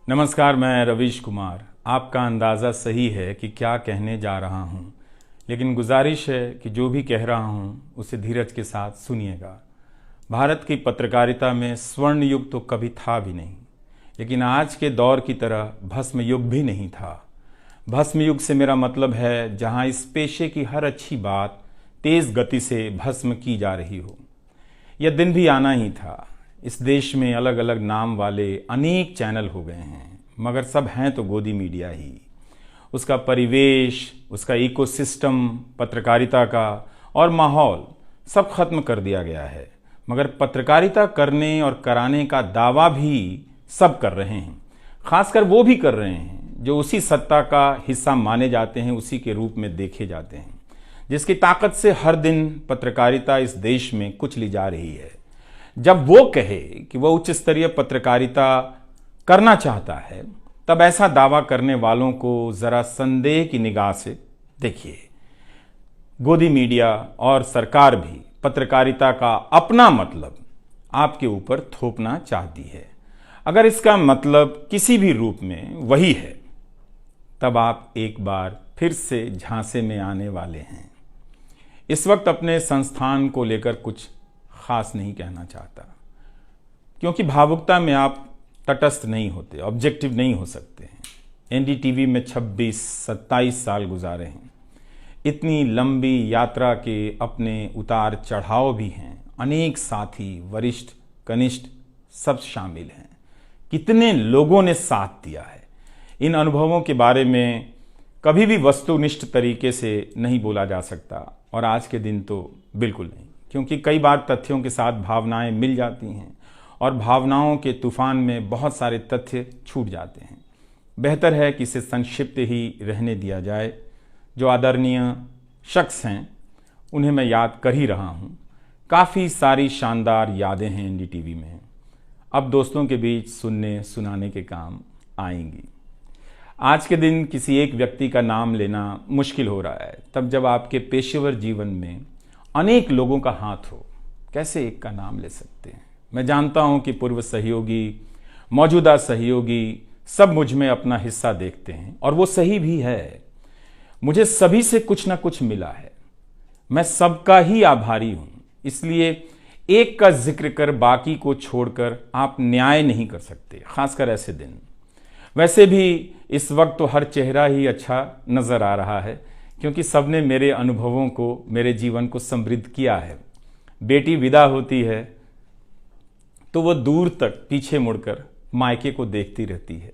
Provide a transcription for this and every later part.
नमस्कार, मैं रवीश कुमार। आपका अंदाज़ा सही है कि क्या कहने जा रहा हूँ, लेकिन गुजारिश है कि जो भी कह रहा हूँ उसे धीरज के साथ सुनिएगा। भारत की पत्रकारिता में स्वर्ण युग तो कभी था भी नहीं, लेकिन आज के दौर की तरह भस्म युग भी नहीं था। भस्म युग से मेरा मतलब है जहाँ इस पेशे की हर अच्छी बात तेज़ गति से भस्म की जा रही हो। यह दिन भी आना ही था। इस देश में अलग अलग नाम वाले अनेक चैनल हो गए हैं, मगर सब हैं तो गोदी मीडिया ही। उसका परिवेश, उसका इकोसिस्टम, पत्रकारिता का और माहौल सब खत्म कर दिया गया है। मगर पत्रकारिता करने और कराने का दावा भी सब कर रहे हैं। खासकर वो भी कर रहे हैं जो उसी सत्ता का हिस्सा माने जाते हैं, उसी के रूप में देखे जाते हैं, जिसकी ताकत से हर दिन पत्रकारिता इस देश में कुचली जा रही है। जब वो कहे कि वह उच्च स्तरीय पत्रकारिता करना चाहता है, तब ऐसा दावा करने वालों को जरा संदेह की निगाह से देखिए। गोदी मीडिया और सरकार भी पत्रकारिता का अपना मतलब आपके ऊपर थोपना चाहती है। अगर इसका मतलब किसी भी रूप में वही है, तब आप एक बार फिर से झांसे में आने वाले हैं। इस वक्त अपने संस्थान को लेकर कुछ खास नहीं कहना चाहता, क्योंकि भावुकता में आप तटस्थ नहीं होते, ऑब्जेक्टिव नहीं हो सकते हैं। एनडीटीवी में 26-27 साल गुजारे हैं। इतनी लंबी यात्रा के अपने उतार चढ़ाव भी हैं। अनेक साथी, वरिष्ठ, कनिष्ठ सब शामिल हैं। कितने लोगों ने साथ दिया है। इन अनुभवों के बारे में कभी भी वस्तुनिष्ठ तरीके से नहीं बोला जा सकता, और आज के दिन तो बिल्कुल नहीं, क्योंकि कई बार तथ्यों के साथ भावनाएं मिल जाती हैं और भावनाओं के तूफान में बहुत सारे तथ्य छूट जाते हैं। बेहतर है कि इसे संक्षिप्त ही रहने दिया जाए। जो आदरणीय शख्स हैं उन्हें मैं याद कर ही रहा हूँ। काफ़ी सारी शानदार यादें हैं एनडीटीवी में, अब दोस्तों के बीच सुनने सुनाने के काम आएंगी। आज के दिन किसी एक व्यक्ति का नाम लेना मुश्किल हो रहा है, तब जब आपके पेशेवर जीवन में अनेक लोगों का हाथ हो। कैसे एक का नाम ले सकते हैं? मैं जानता हूं कि पूर्व सहयोगी, मौजूदा सहयोगी सब मुझ में अपना हिस्सा देखते हैं, और वो सही भी है। मुझे सभी से कुछ ना कुछ मिला है। मैं सबका ही आभारी हूं। इसलिए एक का जिक्र कर बाकी को छोड़कर आप न्याय नहीं कर सकते, खासकर ऐसे दिन। वैसे भी इस वक्त तो हर चेहरा ही अच्छा नजर आ रहा है, क्योंकि सबने मेरे अनुभवों को, मेरे जीवन को समृद्ध किया है। बेटी विदा होती है तो वो दूर तक पीछे मुड़कर मायके को देखती रहती है।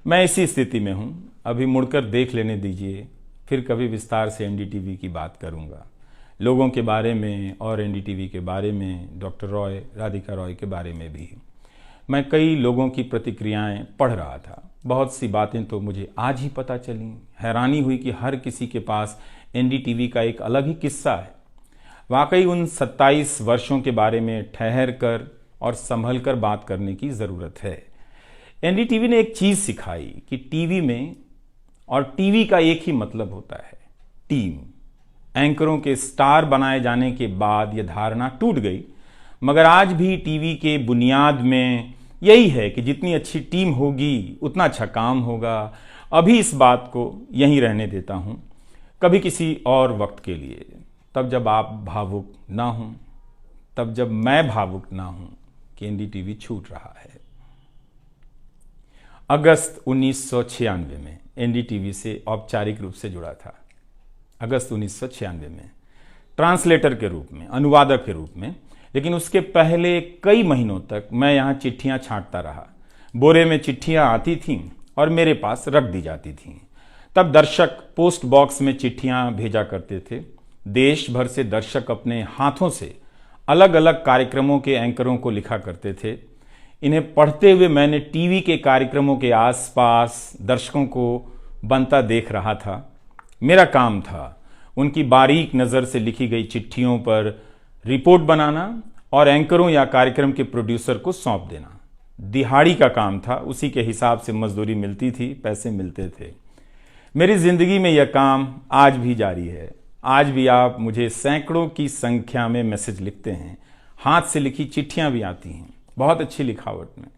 मैं इसी स्थिति में हूँ। अभी मुड़कर देख लेने दीजिए, फिर कभी विस्तार से एनडीटीवी की बात करूँगा, लोगों के बारे में और एनडीटीवी के बारे में, डॉक्टर रॉय, राधिका रॉय के बारे में भी। मैं कई लोगों की प्रतिक्रियाएं पढ़ रहा था। बहुत सी बातें तो मुझे आज ही पता चली। हैरानी हुई कि हर किसी के पास एनडीटीवी का एक अलग ही किस्सा है। वाकई उन 27 वर्षों के बारे में ठहर कर और संभल कर बात करने की ज़रूरत है। एनडीटीवी ने एक चीज़ सिखाई कि टीवी में और टीवी का एक ही मतलब होता है, टीम। एंकरों के स्टार बनाए जाने के बाद यह धारणा टूट गई, मगर आज भी टीवी के बुनियाद में यही है कि जितनी अच्छी टीम होगी उतना अच्छा काम होगा। अभी इस बात को यहीं रहने देता हूं, कभी किसी और वक्त के लिए, तब जब आप भावुक ना हों, तब जब मैं भावुक ना हूं कि एनडीटीवी छूट रहा है। अगस्त 1996 में एनडीटीवी से औपचारिक रूप से जुड़ा था। अगस्त 1996 में ट्रांसलेटर के रूप में, अनुवादक के रूप में। लेकिन उसके पहले कई महीनों तक मैं यहाँ चिट्ठियाँ छांटता रहा। बोरे में चिट्ठियाँ आती थीं और मेरे पास रख दी जाती थीं। तब दर्शक पोस्ट बॉक्स में चिट्ठियाँ भेजा करते थे। देश भर से दर्शक अपने हाथों से अलग अलग कार्यक्रमों के एंकरों को लिखा करते थे। इन्हें पढ़ते हुए मैंने टीवी के कार्यक्रमों के आसपास दर्शकों को बनता देख रहा था। मेरा काम था उनकी बारीक नज़र से लिखी गई चिट्ठियों पर रिपोर्ट बनाना और एंकरों या कार्यक्रम के प्रोड्यूसर को सौंप देना। दिहाड़ी का काम था, उसी के हिसाब से मजदूरी मिलती थी, पैसे मिलते थे। मेरी जिंदगी में यह काम आज भी जारी है। आज भी आप मुझे सैकड़ों की संख्या में मैसेज लिखते हैं, हाथ से लिखी चिट्ठियां भी आती हैं, बहुत अच्छी लिखावट में।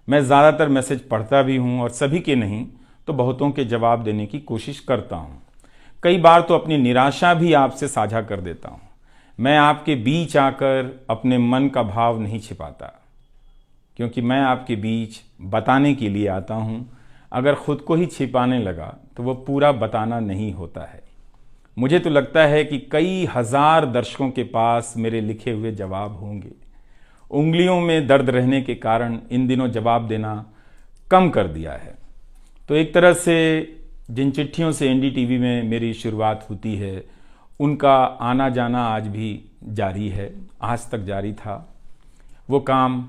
मैं ज़्यादातर मैसेज पढ़ता भी हूँ और सभी के नहीं तो बहुतों के जवाब देने की कोशिश करता हूँ। कई बार तो अपनी निराशा भी आपसे साझा कर देता हूँ। मैं आपके बीच आकर अपने मन का भाव नहीं छिपाता, क्योंकि मैं आपके बीच बताने के लिए आता हूँ। अगर खुद को ही छिपाने लगा तो वो पूरा बताना नहीं होता है। मुझे तो लगता है कि कई हजार दर्शकों के पास मेरे लिखे हुए जवाब होंगे। उंगलियों में दर्द रहने के कारण इन दिनों जवाब देना कम कर दिया है। तो एक तरह से जिन चिट्ठियों से एनडीटीवी में मेरी शुरुआत होती है, उनका आना जाना आज भी जारी है, आज तक जारी था। वो काम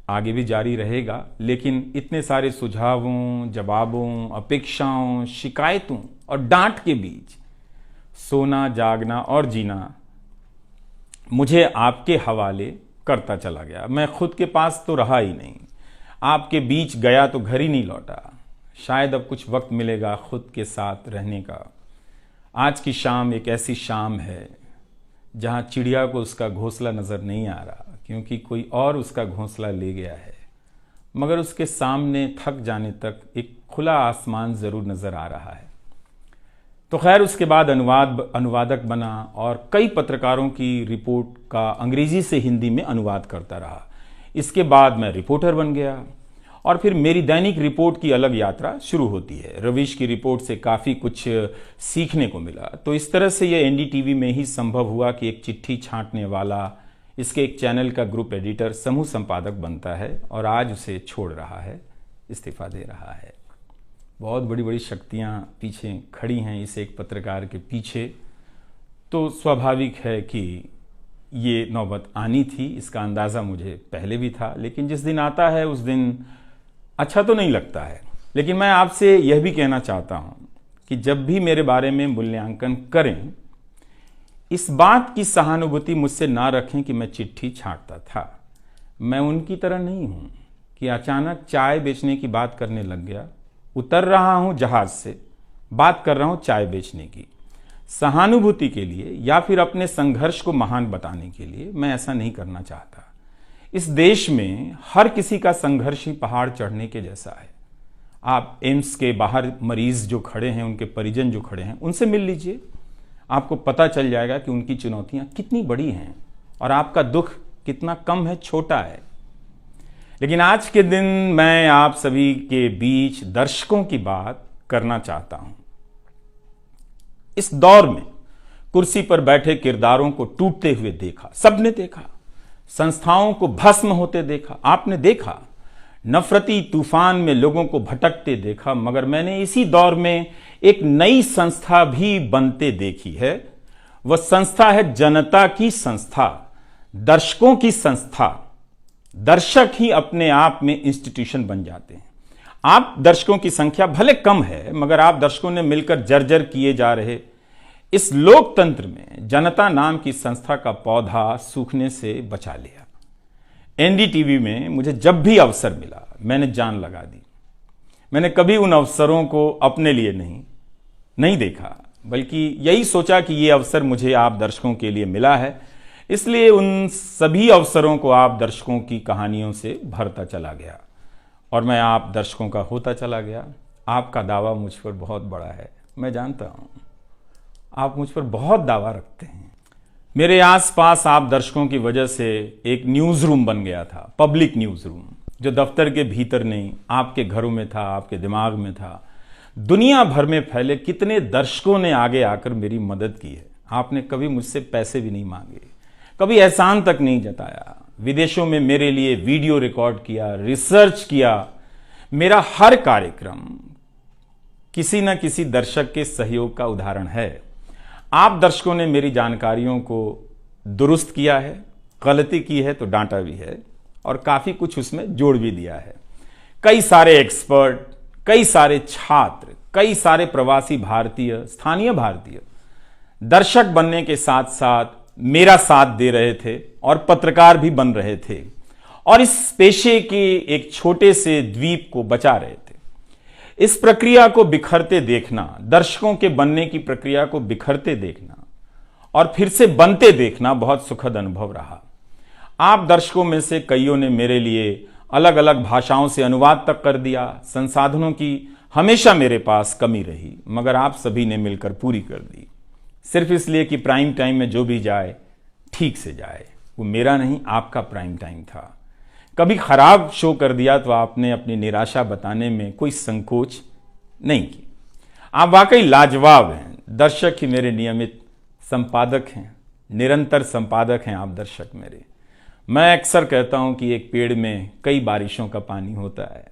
आगे भी जारी रहेगा, लेकिन इतने सारे सुझावों, जवाबों, अपेक्षाओं, शिकायतों और डांट के बीच सोना, जागना और जीना मुझे आपके हवाले करता चला गया। मैं खुद के पास तो रहा ही नहीं, आपके बीच गया तो घर ही नहीं लौटा। शायद अब कुछ वक्त मिलेगा खुद के साथ रहने का। आज की शाम एक ऐसी शाम है जहां चिड़िया को उसका घोंसला नजर नहीं आ रहा, क्योंकि कोई और उसका घोंसला ले गया है, मगर उसके सामने थक जाने तक एक खुला आसमान जरूर नजर आ रहा है। तो खैर, उसके बाद अनुवादक बना और कई पत्रकारों की रिपोर्ट का अंग्रेजी से हिंदी में अनुवाद करता रहा। इसके बाद मैं रिपोर्टर बन गया और फिर मेरी दैनिक रिपोर्ट की अलग यात्रा शुरू होती है। रवीश की रिपोर्ट से काफ़ी कुछ सीखने को मिला। तो इस तरह से ये एनडीटीवी में ही संभव हुआ कि एक चिट्ठी छांटने वाला इसके एक चैनल का ग्रुप एडिटर समूह संपादक बनता है और आज उसे छोड़ रहा है, इस्तीफा दे रहा है। बहुत बड़ी बड़ी शक्तियां पीछे खड़ी हैं इस एक पत्रकार के पीछे। तो स्वाभाविक है कि ये नौबत आनी थी, इसका अंदाज़ा मुझे पहले भी था। लेकिन जिस दिन आता है उस दिन अच्छा तो नहीं लगता है। लेकिन मैं आपसे यह भी कहना चाहता हूं कि जब भी मेरे बारे में मूल्यांकन करें, इस बात की सहानुभूति मुझसे ना रखें कि मैं चिट्ठी छांटता था। मैं उनकी तरह नहीं हूं कि अचानक चाय बेचने की बात करने लग गया। उतर रहा हूं जहाज से, बात कर रहा हूं चाय बेचने की। सहानुभूति के लिए या फिर अपने संघर्ष को महान बताने के लिए मैं ऐसा नहीं करना चाहता। इस देश में हर किसी का संघर्ष ही पहाड़ चढ़ने के जैसा है। आप एम्स के बाहर मरीज जो खड़े हैं, उनके परिजन जो खड़े हैं, उनसे मिल लीजिए। आपको पता चल जाएगा कि उनकी चुनौतियां कितनी बड़ी हैं और आपका दुख कितना कम है, छोटा है। लेकिन आज के दिन मैं आप सभी के बीच दर्शकों की बात करना चाहता हूं। इस दौर में कुर्सी पर बैठे किरदारों को टूटते हुए देखा, सबने देखा। संस्थाओं को भस्म होते देखा, आपने देखा। नफरती तूफान में लोगों को भटकते देखा, मगर मैंने इसी दौर में एक नई संस्था भी बनते देखी है। वह संस्था है जनता की संस्था, दर्शकों की संस्था। दर्शक ही अपने आप में इंस्टीट्यूशन बन जाते हैं। आप दर्शकों की संख्या भले कम है, मगर आप दर्शकों ने मिलकर जर्जर किए जा रहे इस लोकतंत्र में जनता नाम की संस्था का पौधा सूखने से बचा लिया। एनडीटीवी में मुझे जब भी अवसर मिला मैंने जान लगा दी। मैंने कभी उन अवसरों को अपने लिए नहीं देखा, बल्कि यही सोचा कि ये अवसर मुझे आप दर्शकों के लिए मिला है, इसलिए उन सभी अवसरों को आप दर्शकों की कहानियों से भरता चला गया और मैं आप दर्शकों का होता चला गया। आपका दावा मुझ पर बहुत बड़ा है, मैं जानता हूं। आप मुझ पर बहुत दावा रखते हैं। मेरे आसपास आप दर्शकों की वजह से एक न्यूज़ रूम बन गया था, पब्लिक न्यूज़ रूम, जो दफ्तर के भीतर नहीं, आपके घरों में था, आपके दिमाग में था। दुनिया भर में फैले कितने दर्शकों ने आगे आकर मेरी मदद की है। आपने कभी मुझसे पैसे भी नहीं मांगे, कभी एहसान तक नहीं जताया। विदेशों में मेरे लिए वीडियो रिकॉर्ड किया, रिसर्च किया। मेरा हर कार्यक्रम किसी न किसी दर्शक के सहयोग का उदाहरण है। आप दर्शकों ने मेरी जानकारियों को दुरुस्त किया है, गलती की है तो डांटा भी है और काफी कुछ उसमें जोड़ भी दिया है। कई सारे एक्सपर्ट, कई सारे छात्र, कई सारे प्रवासी भारतीय, स्थानीय भारतीय दर्शक बनने के साथ साथ मेरा साथ दे रहे थे और पत्रकार भी बन रहे थे और इस पेशे के एक छोटे से द्वीप को बचा रहे थे। इस प्रक्रिया को बिखरते देखना, दर्शकों के बनने की प्रक्रिया को बिखरते देखना और फिर से बनते देखना बहुत सुखद अनुभव रहा। आप दर्शकों में से कईयों ने मेरे लिए अलग अलग भाषाओं से अनुवाद तक कर दिया। संसाधनों की हमेशा मेरे पास कमी रही, मगर आप सभी ने मिलकर पूरी कर दी, सिर्फ इसलिए कि प्राइम टाइम में जो भी जाए ठीक से जाए। वो मेरा नहीं, आपका प्राइम टाइम था। कभी खराब शो कर दिया तो आपने अपनी निराशा बताने में कोई संकोच नहीं की। आप वाकई लाजवाब हैं। दर्शक ही मेरे नियमित संपादक हैं, निरंतर संपादक हैं आप दर्शक मेरे। मैं अक्सर कहता हूं कि एक पेड़ में कई बारिशों का पानी होता है।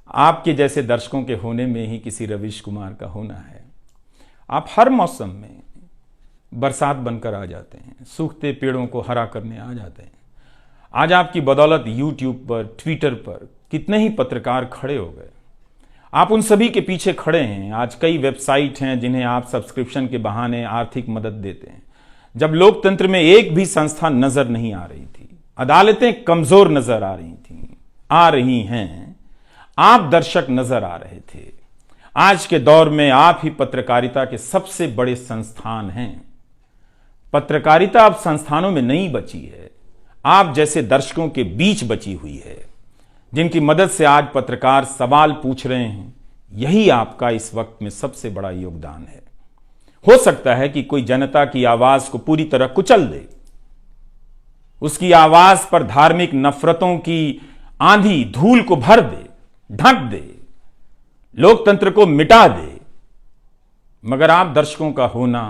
आपके जैसे दर्शकों के होने में ही किसी रवीश कुमार का होना है। आप हर मौसम में बरसात बनकर आ जाते हैं, सूखते पेड़ों को हरा करने आ जाते हैं। आज आपकी बदौलत यूट्यूब पर, ट्विटर पर कितने ही पत्रकार खड़े हो गए। आप उन सभी के पीछे खड़े हैं। आज कई वेबसाइट हैं जिन्हें आप सब्सक्रिप्शन के बहाने आर्थिक मदद देते हैं। जब लोकतंत्र में एक भी संस्था नजर नहीं आ रही थी, अदालतें कमजोर नजर आ रही थी, आ रही हैं, आप दर्शक नजर आ रहे थे। आज के दौर में आप ही पत्रकारिता के सबसे बड़े संस्थान हैं। पत्रकारिता अब संस्थानों में नहीं बची है, आप जैसे दर्शकों के बीच बची हुई है, जिनकी मदद से आज पत्रकार सवाल पूछ रहे हैं। यही आपका इस वक्त में सबसे बड़ा योगदान है। हो सकता है कि कोई जनता की आवाज को पूरी तरह कुचल दे, उसकी आवाज पर धार्मिक नफरतों की आंधी धूल को भर दे, ढक दे, लोकतंत्र को मिटा दे, मगर आप दर्शकों का होना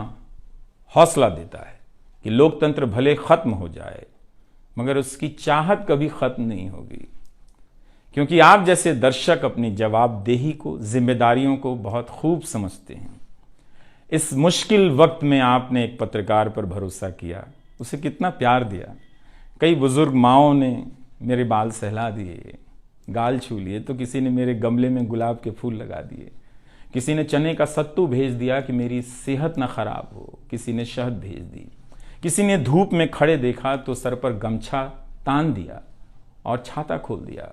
हौसला देता है कि लोकतंत्र भले खत्म हो जाए, मगर उसकी चाहत कभी खत्म नहीं होगी, क्योंकि आप जैसे दर्शक अपनी जवाबदेही को, जिम्मेदारियों को बहुत खूब समझते हैं। इस मुश्किल वक्त में आपने एक पत्रकार पर भरोसा किया, उसे कितना प्यार दिया। कई बुजुर्ग माओं ने मेरे बाल सहला दिए, गाल छू लिए, तो किसी ने मेरे गमले में गुलाब के फूल लगा दिए, किसी ने चने का सत्तू भेज दिया कि मेरी सेहत ना खराब हो, किसी ने शहद भेज दी, किसी ने धूप में खड़े देखा तो सर पर गमछा तान दिया और छाता खोल दिया,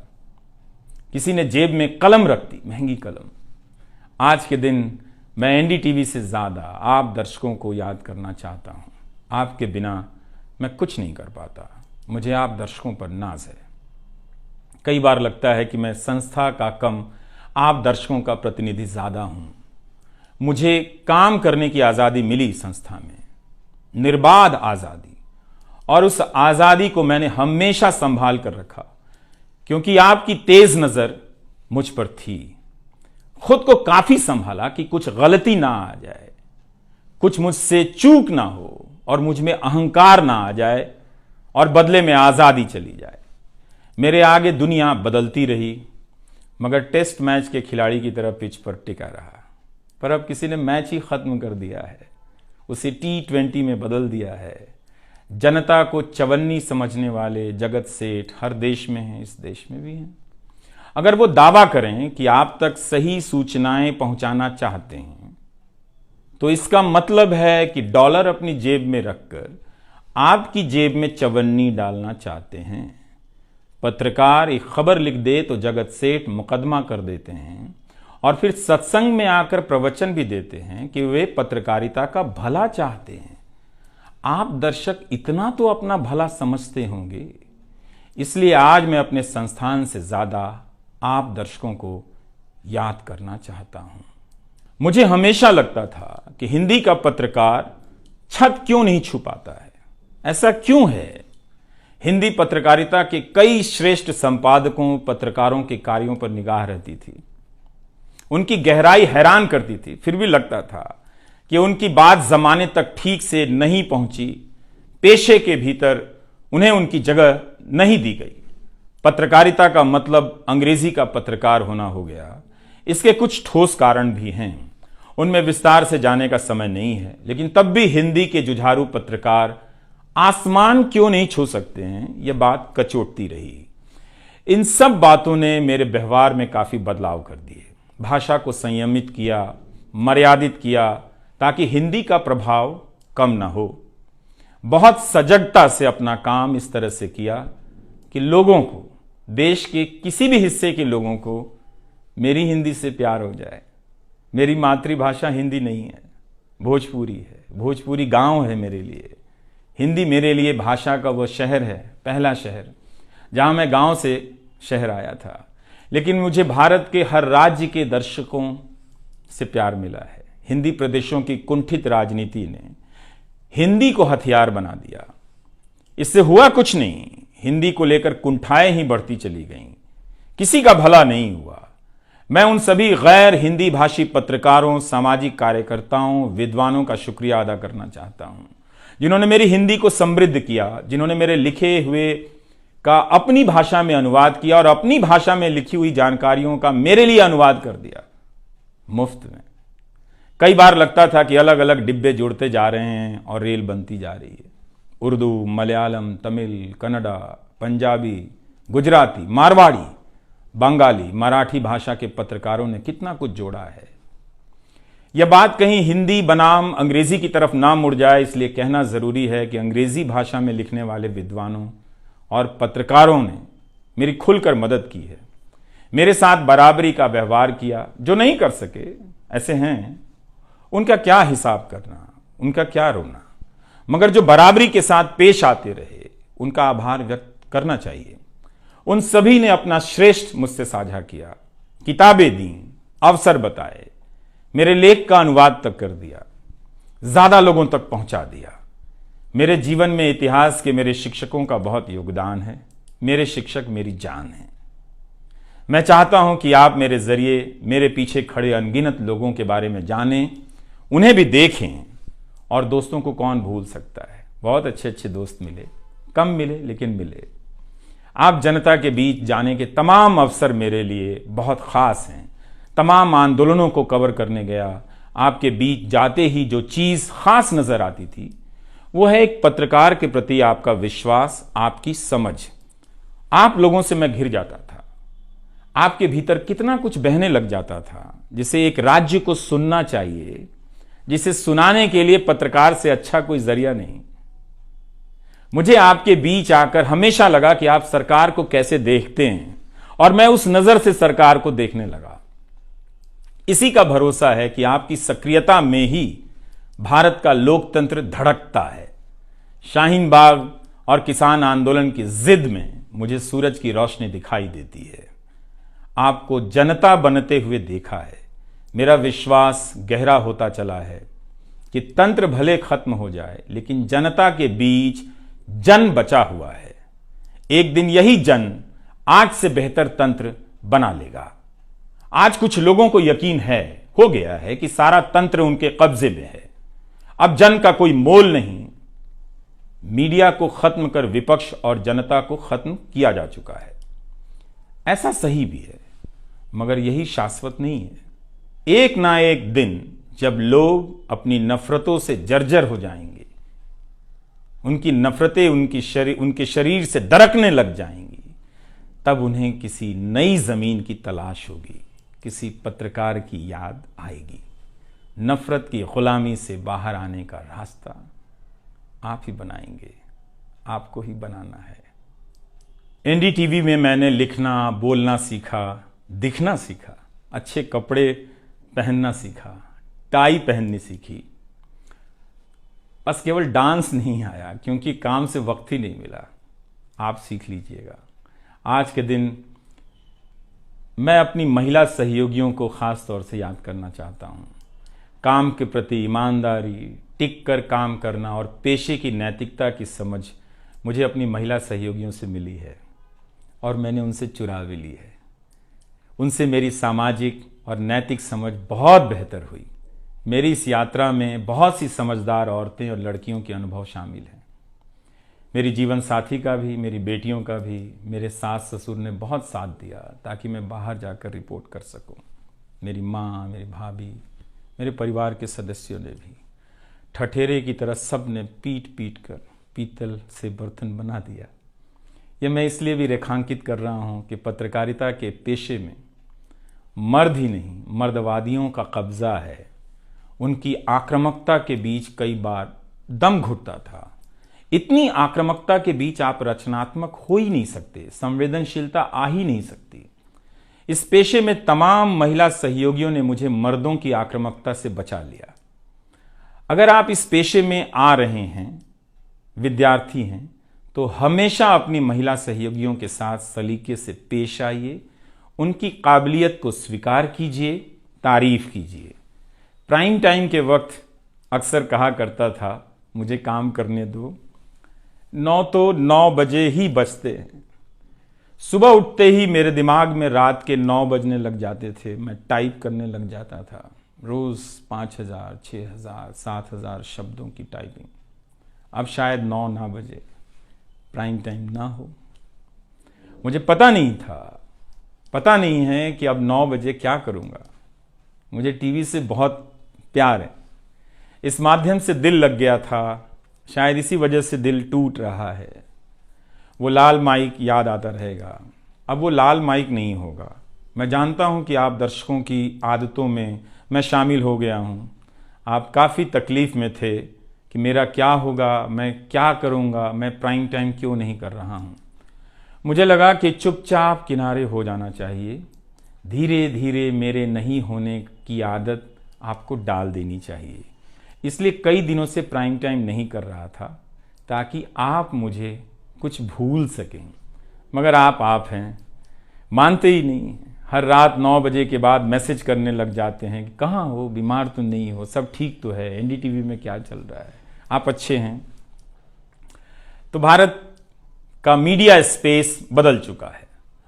किसी ने जेब में कलम रख दी, महंगी कलम। आज के दिन मैं एनडीटीवी से ज्यादा आप दर्शकों को याद करना चाहता हूं। आपके बिना मैं कुछ नहीं कर पाता। मुझे आप दर्शकों पर नाज है। कई बार लगता है कि मैं संस्था का कम, आप दर्शकों का प्रतिनिधि ज्यादा हूं। मुझे काम करने की आजादी मिली संस्था में, निर्बाध आजादी, और उस आजादी को मैंने हमेशा संभाल कर रखा, क्योंकि आपकी तेज नजर मुझ पर थी। खुद को काफी संभाला कि कुछ गलती ना आ जाए, कुछ मुझसे चूक ना हो और मुझ में अहंकार ना आ जाए और बदले में आजादी चली जाए। मेरे आगे दुनिया बदलती रही, मगर टेस्ट मैच के खिलाड़ी की तरह पिच पर टिका रहा। पर अब किसी ने मैच ही खत्म कर दिया है, उसे T20 में बदल दिया है। जनता को चवन्नी समझने वाले जगत सेठ हर देश में हैं, इस देश में भी हैं। अगर वो दावा करें कि आप तक सही सूचनाएं पहुंचाना चाहते हैं, तो इसका मतलब है कि डॉलर अपनी जेब में रखकर आपकी जेब में चवन्नी डालना चाहते हैं। पत्रकार एक खबर लिख दे तो जगत सेठ मुकदमा कर देते हैं और फिर सत्संग में आकर प्रवचन भी देते हैं कि वे पत्रकारिता का भला चाहते हैं। आप दर्शक इतना तो अपना भला समझते होंगे, इसलिए आज मैं अपने संस्थान से ज्यादा आप दर्शकों को याद करना चाहता हूं। मुझे हमेशा लगता था कि हिंदी का पत्रकार छत क्यों नहीं छू पाता है। ऐसा क्यों है? हिंदी पत्रकारिता के कई श्रेष्ठ संपादकों, पत्रकारों के कार्यों पर निगाह रहती थी, उनकी गहराई हैरान करती थी। फिर भी लगता था कि उनकी बात जमाने तक ठीक से नहीं पहुंची, पेशे के भीतर उन्हें उनकी जगह नहीं दी गई। पत्रकारिता का मतलब अंग्रेजी का पत्रकार होना हो गया। इसके कुछ ठोस कारण भी हैं, उनमें विस्तार से जाने का समय नहीं है, लेकिन तब भी हिंदी के जुझारू पत्रकार आसमान क्यों नहीं छू सकते हैं, यह बात कचोटती रही। इन सब बातों ने मेरे व्यवहार में काफी बदलाव कर दिए। भाषा को संयमित किया, मर्यादित किया, ताकि हिंदी का प्रभाव कम ना हो। बहुत सजगता से अपना काम इस तरह से किया कि लोगों को, देश के किसी भी हिस्से के लोगों को मेरी हिंदी से प्यार हो जाए। मेरी मातृभाषा हिंदी नहीं है, भोजपुरी है। भोजपुरी गांव है मेरे लिए। हिंदी मेरे लिए भाषा का वो शहर है, पहला शहर, जहां मैं गांव से शहर आया था, लेकिन मुझे भारत के हर राज्य के दर्शकों से प्यार मिला है। हिंदी प्रदेशों की कुंठित राजनीति ने हिंदी को हथियार बना दिया। इससे हुआ कुछ नहीं, हिंदी को लेकर कुंठाएं ही बढ़ती चली गईं, किसी का भला नहीं हुआ। मैं उन सभी गैर हिंदी भाषी पत्रकारों, सामाजिक कार्यकर्ताओं, विद्वानों का शुक्रिया अदा करना चाहता हूं, जिन्होंने मेरी हिंदी को समृद्ध किया, जिन्होंने मेरे लिखे हुए का अपनी भाषा में अनुवाद किया और अपनी भाषा में लिखी हुई जानकारियों का मेरे लिए अनुवाद कर दिया मुफ्त में। कई बार लगता था कि अलग अलग डिब्बे जुड़ते जा रहे हैं और रेल बनती जा रही है। उर्दू, मलयालम, तमिल, कन्नड़ा, पंजाबी, गुजराती, मारवाड़ी, बंगाली, मराठी भाषा के पत्रकारों ने कितना कुछ जोड़ा है। यह बात कहीं हिंदी बनाम अंग्रेजी की तरफ ना मुड़ जाए, इसलिए कहना जरूरी है कि अंग्रेजी भाषा में लिखने वाले विद्वानों और पत्रकारों ने मेरी खुलकर मदद की है, मेरे साथ बराबरी का व्यवहार किया। जो नहीं कर सके, ऐसे हैं, उनका क्या हिसाब करना, उनका क्या रोना, मगर जो बराबरी के साथ पेश आते रहे, उनका आभार व्यक्त करना चाहिए। उन सभी ने अपना श्रेष्ठ मुझसे साझा किया, किताबें दी, अवसर बताए, मेरे लेख का अनुवाद तक कर दिया, ज्यादा लोगों तक पहुंचा दिया। मेरे जीवन में इतिहास के मेरे शिक्षकों का बहुत योगदान है। मेरे शिक्षक मेरी जान है। मैं चाहता हूं कि आप मेरे जरिए मेरे पीछे खड़े अनगिनत लोगों के बारे में जानें, उन्हें भी देखें। और दोस्तों को कौन भूल सकता है, बहुत अच्छे अच्छे दोस्त मिले, कम मिले लेकिन मिले। आप जनता के बीच जाने के तमाम अवसर मेरे लिए बहुत खास हैं। तमाम आंदोलनों को कवर करने गया, आपके बीच जाते ही जो चीज खास नजर आती थी वो है एक पत्रकार के प्रति आपका विश्वास, आपकी समझ। आप लोगों से मैं घिर जाता था। आपके भीतर कितना कुछ बहने लग जाता था, जिसे एक राज्य को सुनना चाहिए, जिसे सुनाने के लिए पत्रकार से अच्छा कोई जरिया नहीं। मुझे आपके बीच आकर हमेशा लगा कि आप सरकार को कैसे देखते हैं, और मैं उस नजर से सरकार को देखने लगा। इसी का भरोसा है कि आपकी सक्रियता में ही भारत का लोकतंत्र धड़कता है। शाहीन बाग और किसान आंदोलन की जिद में मुझे सूरज की रोशनी दिखाई देती है। आपको जनता बनते हुए देखा है। मेरा विश्वास गहरा होता चला है कि तंत्र भले खत्म हो जाए, लेकिन जनता के बीच जन बचा हुआ है। एक दिन यही जन आज से बेहतर तंत्र बना लेगा। आज कुछ लोगों को यकीन हो गया है कि सारा तंत्र उनके कब्जे में है। अब जन का कोई मोल नहीं। मीडिया को खत्म कर विपक्ष और जनता को खत्म किया जा चुका है। ऐसा सही भी है, मगर यही शाश्वत नहीं है। एक ना एक दिन जब लोग अपनी नफरतों से जर्जर हो जाएंगे, उनकी नफरतें उनके शरीर से दरकने लग जाएंगी, तब उन्हें किसी नई जमीन की तलाश होगी, किसी पत्रकार की याद आएगी। नफरत की गुलामी से बाहर आने का रास्ता आप ही बनाएंगे, आपको ही बनाना है। एनडीटीवी में मैंने लिखना, बोलना सीखा, दिखना सीखा, अच्छे कपड़े पहनना सीखा, टाई पहननी सीखी। बस केवल डांस नहीं आया, क्योंकि काम से वक्त ही नहीं मिला। आप सीख लीजिएगा। आज के दिन मैं अपनी महिला सहयोगियों को खास तौर से याद करना चाहता हूं। काम के प्रति ईमानदारी, टिक कर काम करना और पेशे की नैतिकता की समझ मुझे अपनी महिला सहयोगियों से मिली है, और मैंने उनसे चुरा भी ली है। उनसे मेरी सामाजिक और नैतिक समझ बहुत बेहतर हुई। मेरी इस यात्रा में बहुत सी समझदार औरतें और लड़कियों के अनुभव शामिल हैं। मेरी जीवन साथी का भी, मेरी बेटियों का भी, मेरे सास ससुर ने बहुत साथ दिया ताकि मैं बाहर जाकर रिपोर्ट कर सकूं। मेरी माँ, मेरी भाभी, मेरे परिवार के सदस्यों ने भी। ठठेरे की तरह सब ने पीट पीट कर पीतल से बर्तन बना दिया। यह मैं इसलिए भी रेखांकित कर रहा हूं कि पत्रकारिता के पेशे में मर्द ही नहीं, मर्दवादियों का कब्जा है। उनकी आक्रामकता के बीच कई बार दम घुटता था। इतनी आक्रामकता के बीच आप रचनात्मक हो ही नहीं सकते, संवेदनशीलता आ ही नहीं सकती। इस पेशे में तमाम महिला सहयोगियों ने मुझे मर्दों की आक्रामकता से बचा लिया। अगर आप इस पेशे में आ रहे हैं, विद्यार्थी हैं, तो हमेशा अपनी महिला सहयोगियों के साथ सलीके से पेश आइए, उनकी काबिलियत को स्वीकार कीजिए, तारीफ कीजिए। प्राइम टाइम के वक्त अक्सर कहा करता था, मुझे काम करने दो, 9 बजे ही बजते हैं। सुबह उठते ही मेरे दिमाग में रात के 9 बजने लग जाते थे। मैं टाइप करने लग जाता था, रोज 5000, 6000, 7000 शब्दों की टाइपिंग। अब शायद 9 ना बजे, प्राइम टाइम ना हो। मुझे पता नहीं था, पता नहीं है कि अब 9 बजे क्या करूंगा। मुझे टीवी से बहुत प्यार है, इस माध्यम से दिल लग गया था, शायद इसी वजह से दिल टूट रहा है। वो लाल माइक याद आता रहेगा, अब वो लाल माइक नहीं होगा। मैं जानता हूं कि आप दर्शकों की आदतों में मैं शामिल हो गया हूं। आप काफ़ी तकलीफ में थे कि मेरा क्या होगा, मैं क्या करूंगा, मैं प्राइम टाइम क्यों नहीं कर रहा हूं। मुझे लगा कि चुपचाप किनारे हो जाना चाहिए। धीरे धीरे मेरे नहीं होने की आदत आपको डाल देनी चाहिए। इसलिए कई दिनों से प्राइम टाइम नहीं कर रहा था, ताकि आप मुझे कुछ भूल सकें। मगर आप हैं, मानते ही नहीं। हर रात 9 बजे के बाद मैसेज करने लग जाते हैं कि कहाँ हो, बीमार तो नहीं हो, सब ठीक तो है, एनडीटीवी में क्या चल रहा है, आप अच्छे हैं। तो भारत का मीडिया स्पेस बदल चुका है।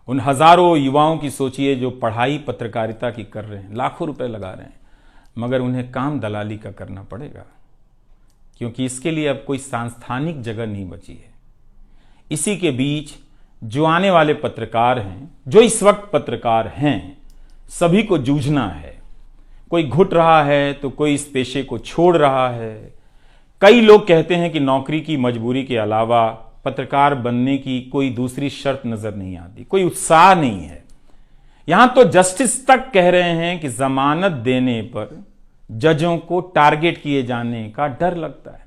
उन हजारों युवाओं की सोचिए जो पढ़ाई पत्रकारिता की कर रहे हैं, लाखों रुपए लगा रहे हैं, मगर उन्हें काम दलाली का करना पड़ेगा, क्योंकि इसके लिए अब कोई सांस्थानिक जगह नहीं बची है। इसी के बीच जो आने वाले पत्रकार हैं, जो इस वक्त पत्रकार हैं, सभी को जूझना है। कोई घुट रहा है तो कोई इस पेशे को छोड़ रहा है। कई लोग कहते हैं कि नौकरी की मजबूरी के अलावा पत्रकार बनने की कोई दूसरी शर्त नजर नहीं आती, कोई उत्साह नहीं है। यहां तो जस्टिस तक कह रहे हैं कि जमानत देने पर जजों को टारगेट किए जाने का डर लगता है।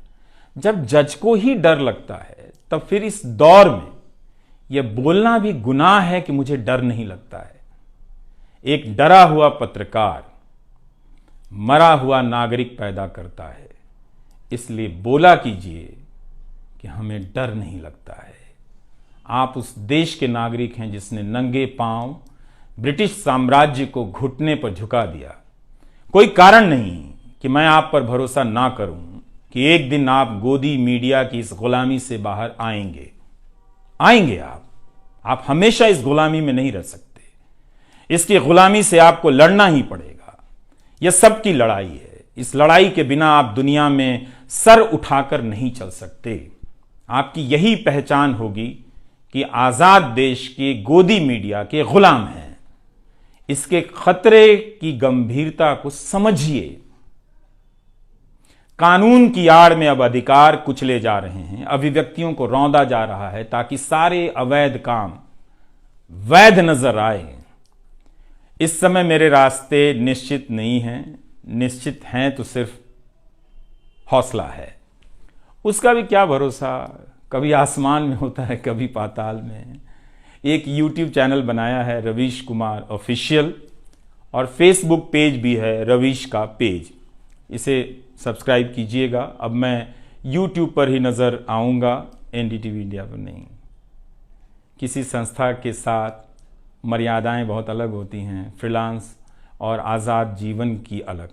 जब जज को ही डर लगता है, तब फिर इस दौर में यह बोलना भी गुनाह है कि मुझे डर नहीं लगता है। एक डरा हुआ पत्रकार मरा हुआ नागरिक पैदा करता है। इसलिए बोला कीजिए कि हमें डर नहीं लगता है। आप उस देश के नागरिक हैं जिसने नंगे पांव ब्रिटिश साम्राज्य को घुटने पर झुका दिया। कोई कारण नहीं कि मैं आप पर भरोसा ना करूं कि एक दिन आप गोदी मीडिया की इस गुलामी से बाहर आएंगे। आप हमेशा इस गुलामी में नहीं रह सकते। इसकी गुलामी से आपको लड़ना ही पड़ेगा। यह सबकी लड़ाई है। इस लड़ाई के बिना आप दुनिया में सर उठाकर नहीं चल सकते। आपकी यही पहचान होगी कि आजाद देश के गोदी मीडिया के गुलाम हैं। इसके खतरे की गंभीरता को समझिए। कानून की आड़ में अब अधिकार कुचले जा रहे हैं, अभिव्यक्तियों को रौंदा जा रहा है, ताकि सारे अवैध काम वैध नजर आए। इस समय मेरे रास्ते निश्चित नहीं हैं, निश्चित हैं तो सिर्फ हौसला है। उसका भी क्या भरोसा, कभी आसमान में होता है, कभी पाताल में। एक YouTube चैनल बनाया है रवीश कुमार ऑफिशियल, और फेसबुक पेज भी है रवीश का पेज। इसे सब्सक्राइब कीजिएगा। अब मैं YouTube पर ही नज़र आऊँगा, एनडीटीवी इंडिया पर नहीं। किसी संस्था के साथ मर्यादाएं बहुत अलग होती हैं, फ्रीलांस और आज़ाद जीवन की अलग।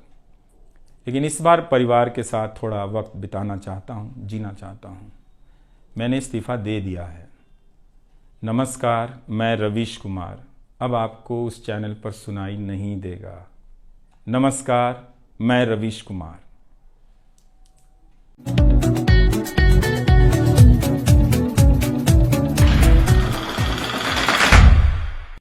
लेकिन इस बार परिवार के साथ थोड़ा वक्त बिताना चाहता हूँ, जीना चाहता हूँ। मैंने इस्तीफ़ा दे दिया है। नमस्कार, मैं रवीश कुमार अब आपको उस चैनल पर सुनाई नहीं देगा। नमस्कार, मैं रवीश कुमार।